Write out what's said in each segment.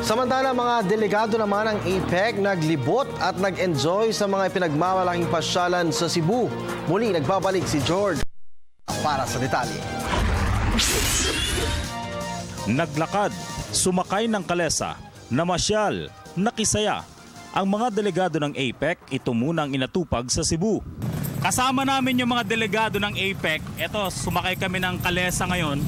Samantala, mga delegado naman ng APEC naglibot at nag-enjoy sa mga pinagmamalaking pasyalan sa Cebu. Muli nagbabalik si George para sa detalye. Naglakad, sumakay ng kalesa, namasyal, nakisaya. Ang mga delegado ng APEC, ito munang inatupag sa Cebu. Kasama namin yung mga delegado ng APEC. Ito, sumakay kami ng kalesa ngayon.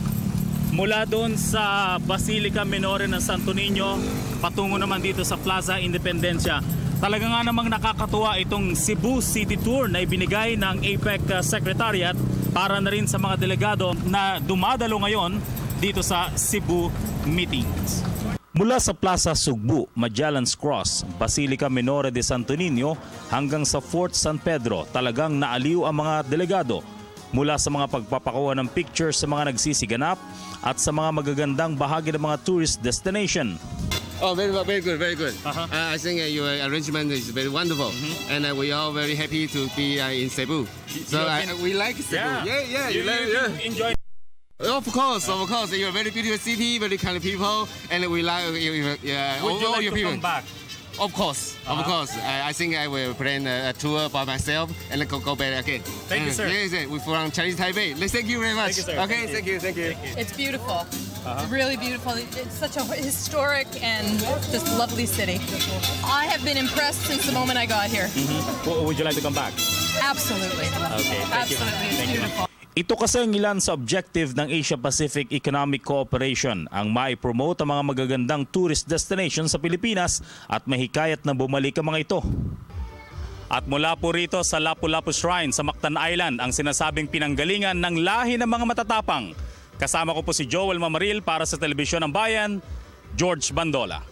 Mula doon sa Basilica Minore ng Santo Niño, patungo naman dito sa Plaza Independencia. Talaga nga namang nakakatuwa itong Cebu City Tour na ibinigay ng APEC Secretariat para na rin sa mga delegado na dumadalo ngayon dito sa Cebu meetings. Mula sa Plaza Sugbu, Magellan's Cross, Basilica Minore de Santo Niño hanggang sa Fort San Pedro, talagang naaliw ang mga delegado. Mula sa mga pagpapakuha ng pictures sa mga nagsisiganap at sa mga magagandang bahagi ng mga tourist destination. Oh, very good, very good. I think your arrangement is very wonderful, and we are very happy to be in Cebu. So we like Cebu. Yeah. You enjoy. Of course. You're a very beautiful city, very kind of people, and we like Would you like to come back? Of course. I think I will plan a tour by myself and then go back again. Thank you, sir. Yes, we're from Chinese Taipei. Thank you very much. Thank you, sir. Okay, thank you. It's beautiful. It's really beautiful. It's such a historic and just lovely city. I have been impressed since the moment I got here. Would you like to come back? Absolutely. Okay, thank you. Absolutely. It's beautiful. Ito kasi ang ilan sa objective ng Asia-Pacific Economic Cooperation, ang mai-promote ang mga magagandang tourist destination sa Pilipinas at mahikayat na bumalik ang mga ito. At mula po rito sa Lapu-Lapu Shrine sa Mactan Island, ang sinasabing pinanggalingan ng lahi ng mga matatapang. Kasama ko po si Joel Mamaril para sa Telebisyon ng Bayan, George Bandola.